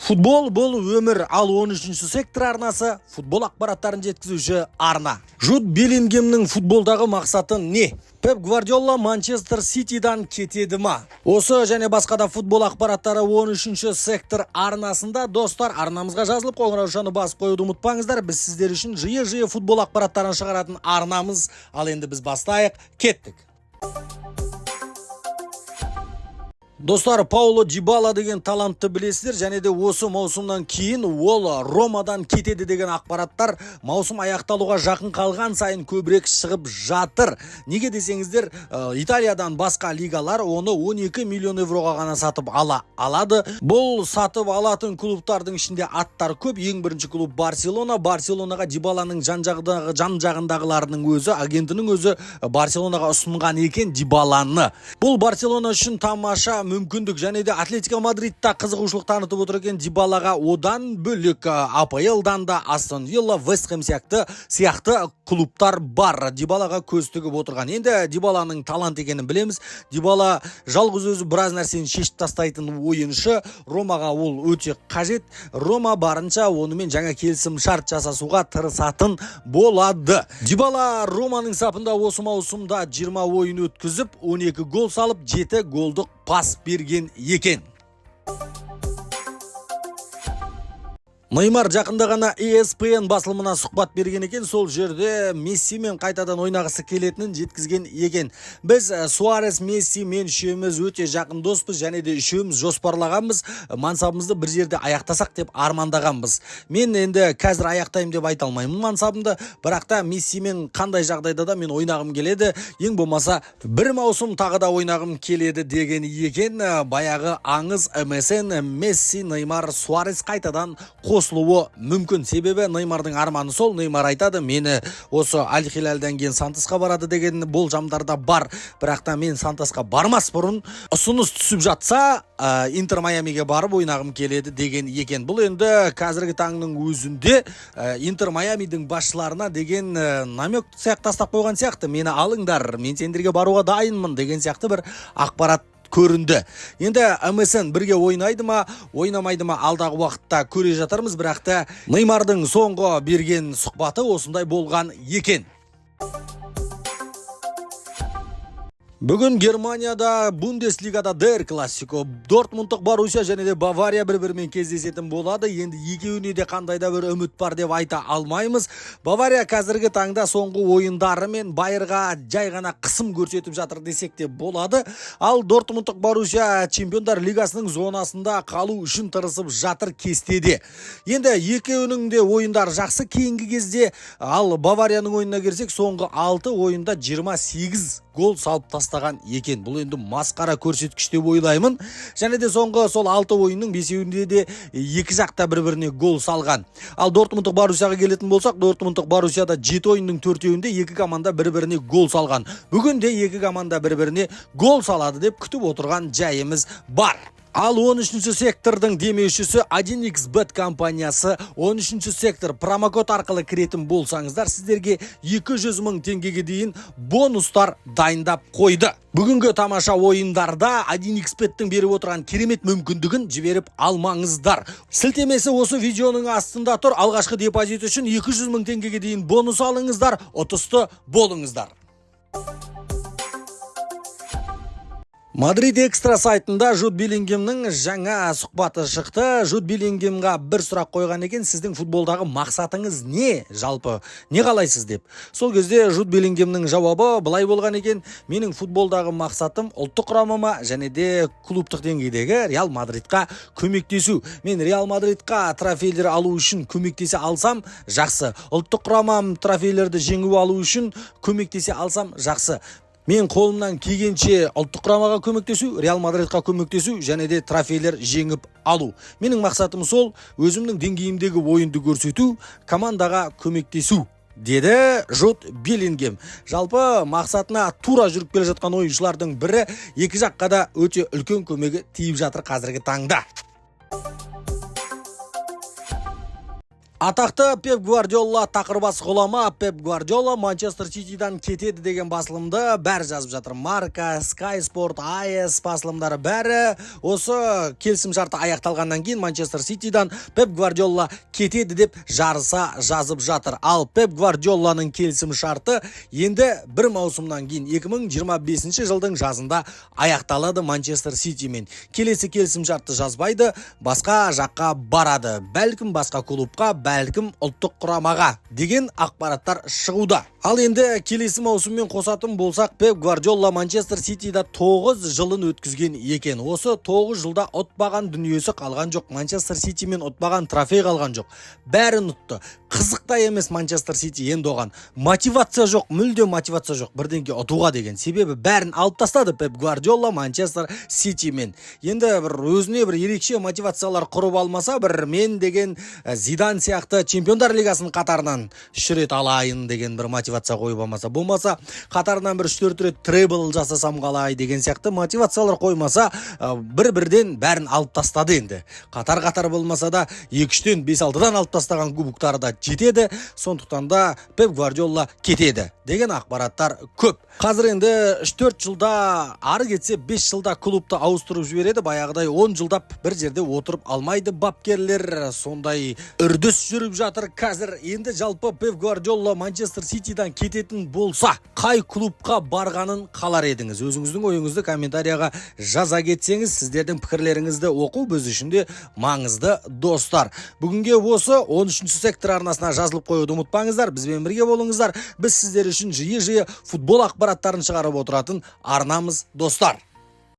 Футбол бұл өмір, ал 13-ші сектор арнасы футбол ақпараттарын жеткізуші арна. Жуд Беллингемнің футболдағы мақсаты не? Пеп Гвардиола Манчестер Ситидан кетеді ма? Осы және басқа да футбол ақпараттары 13-ші сектор арнасында. Достар, арнамызға жазылып қоңыраушаны басып қоюды ұмытпаңыздар. Біз сіздер үшін жиі футбол ақпараттарын шығаратын арнамыз. Ал енді біз бастайық, кеттік. Достар, Пауло Дибала деген талантты білесіздер, және де осы маусымнан кейін ол Ромадан кетеді деген ақпараттар маусым аяқталуға жақын қалған сайын көбірек шығып жатыр. Неге десеңіздер, Италиядан басқа лигалар оны 12 миллион евроға ғана сатып алады. Бұл сатып алатын клубтардың ішінде аттар көп. Ең бірінші клуб Барселона. Барселонаға Дибаланың жан-жағындағыларының өзі, агентінің өзі Барселонаға ұсынған екен Дибаланы. Бұл Барселона үшін тамаша мүмкіндік, және де Атлетико Мадридта қызығушылық танытып отыр екен Дибалаға. Одан бөлек АПЛ-дан да Астон Вилла, Вест Хэм сияқты клубтар бар Дибалаға көз тігіп отырған. Енді Дибаланың талант екенін білеміз. Дибала жалғыз өзі біраз нәрсені шешіп тастайтын ойыншы. Ромаға ол өте қажет. Рома барынша онымен жаңа келісім шарт жасасуға тырысатын болады. Дибала Романың сапында осы маусымда 20 ойын өткізіп, 12 гол салып, 7 голдық пас берген екен. Неймар жақында ғана ESPN басылымына сұхбат берген екен. Сол жерде Мессимен қайтадан ойнағысы келетінін жеткізген екен. Біз Суарес, Месси мен үшеуміз өте жақын доспыз, және де үшеуміз жоспарлағанбыз, мансабымызды бір жерде аяқтасақ деп армандағанбыз. Мен енді қазір аяқтаймын деп айта алмаймын мансабымды, бірақ та Мессимен қандай жағдайда да мен ойнағым келеді. Ең болмаса бір маусым тағы да ойнағым келеді деген екен. Баяғы аңыз MSN, Месси, Неймар, Суарес қайтадан қосылуы мүмкін. Себебі Неймардың арманы сол. Неймар айтады, мені осы Аль-Хилальдан кейін Сантосқа барады деген болжамдарда бар. Бірақ та мен Сантосқа бармас бұрын ұсыныс түсіп жатса, Интер Майамиге барып ойнағым келеді деген екен. Бұл енді қазіргі таңның өзінде Интер Майамидің басшыларына деген намек тастап қойған сияқты. Мені алыңдар, мен сендерге баруға дайынмын деген сияқты бір ақпарат көрінді. Енді MSN бірге ойнайды ма, ойнамайды ма, алдағы уақытта көре жатармыз, бірақ та Неймардың соңғы берген сұхбаты осындай болған екен. Бүгін Германияда Бундеслигада Дер Классико Дортмундтық Боруссия және де Бавария бір-бірімен кездесетін болады. Енді екеуіне де қандай да бір үміт бар деп айта алмаймыз. Бавария қазіргі таңда соңғы ойындарымен Байерға жай ғана қысым көрсетіп жатыр десек те болады. Ал Дортмундтық Боруссия Чемпиондар Лигасының зонасында қалу үшін тырысып жатыр кестеде. Енді екеуінің де ойындар жақсы кейінгі кезде. Ал Баварияның ойынына келсек, соңғы 6 ойында 28 гол салып тастаған екен. Бұл енді масқара көрсеткіш деп ойлаймын. Және де соңғы сол 6 ойынның 5-еуінде де екі жақта бір-біріне гол салған. Ал Дортмундтық Боруссияға келетін болсақ, Дортмундтық Боруссияда 7 ойынның 4-еуінде екі команда бір-біріне гол салған. Бүгін де екі команда бір-біріне гол салады деп күтіп отырған жайымыз бар. Ал 13-ші сектордың демеушісі 1xBet компаниясы. 13-ші сектор промокод арқылы кіретін болсаңыздар, сіздерге 200 мың теңгеге дейін бонустар дайындап қойды. Бүгінгі тамаша ойындарда 1xBet'тің беріп отырған керемет мүмкіндігін жіберіп алмаңыздар. Сілтемесі осы видеоның астында тұр. Алғашқы депозит үшін 200 мың теңгеге дейін бонус алыңыздар, ұтысты болыңыздар. Мадрид Экстра сайтында Жуд Беллингемнің жаңа сұхбаты шықты. Жуд Беллингемға бір сұрақ қойған екен: сіздің футболдағы мақсатыңыз не? Жалпы не қалайсыз деп. Сол кезде Жуд Беллингемнің жауабы былай болған екен: менің футболдағы мақсатым ұлттық құрамама және де клубтық деңгейдегі Реал Мадридқа көмектесу. Мен Реал Мадридқа трофейлер алу үшін көмектесе алсам жақсы. Ұлттық құрамам трофейлерді жеңіп алу үшін көмектесе алсам жақсы. Мен қолымнан келгенше ұлттық құрамаға көмектесу, Реал Мадридқа көмектесу және де трофейлер жеңіп алу. Менің мақсатым сол, өзімнің деңгейімдегі ойынды көрсету, командаға көмектесу, деді Жуд Беллингем. Жалпы мақсатына тура жүріп келе жатқан ойыншылардың бірі, екі жаққа да өте үлкен көмегі тиіп жатыр қазіргі таңда. Атақты Пеп Гвардиола тақырбас ғұлама Пеп Гвардиола Манчестер Ситидан кетеді деген басылымды бәрі жазып жатыр. Марка, Sky Sport, AS басылымдары бәрі осы келісім шарты аяқталғаннан кейін Манчестер Ситидан Пеп Гвардиола кетеді деп жарыса жазып жатыр. Ал Пеп Гвардиоланың келісім шарты енді бір маусымнан кейін 2025 жылдың жазында аяқталады Манчестер Ситимен. Келесі келісім шартты жазбайды, басқа жаққа барады. Бәлкім басқа клубқа, бәлкім ұлттық құрамаға деген ақпараттар шығуда. Ал енді келесі маусыммен қосатын болсақ, Пеп Гвардиола Манчестер Ситида 9 жылын өткізген екен. Осы 9 жылда ұтпаған дүниесі қалған жоқ. Манчестер Ситимен ұтпаған трофей қалған жоқ. Бәрін ұтты. Қызықта емес Манчестер Сити енді оған. Мотивация жоқ, мүлде мотивация жоқ. Бірдеңке ұтуға деген. Себебі бәрін алып тастады Пеп Гвардиола Манчестер Ситимен. Енді өзіне бір ерекше мотивациялар құрып алмаса, бір мен деген Зидан сияқты Чемпиондар лигасының қатарынан 3 рет алайын деген бір мотивация қойып алмаса, болмаса қатарынан бір 4 рет трейбл жасасам қалай деген сияқты мотивациялар қоймаса, бір-бірден бәрін алып тастады енді. Қатар-қатар болмаса да 2-3-тен 5-6-дан алып тастаған кубоктары да жетеді. Сондықтан да Пеп Гвардиола кетеді деген ақпараттар көп. Қазір енді 3-4 жылда, ары кетсе 5 жылда клубты ауыстырып жібереді. Баяғыдай 10 жылдап бір жерде отырып алмайды бапкерлер. Сондай үрдіс жүріп жатыр қазір. Енді жалпы Пеп Гвардиола Манчестер Ситидан кететін болса, қай клубқа барғанын қалар едіңіз? Өзіңіздің ойыңызды комментарияға жаза кетсеңіз, сіздердің пікірлеріңізді оқу біз үшін де маңызды достар. Бүгінге осы 13-ші сектор арнасына жазылып қоюды ұмытпаңыздар. Бізбен бірге болыңыздар. Біз сіздер үшін жиі-жиі футбол ақпараттарын шығарып отыратын арнамыз достар.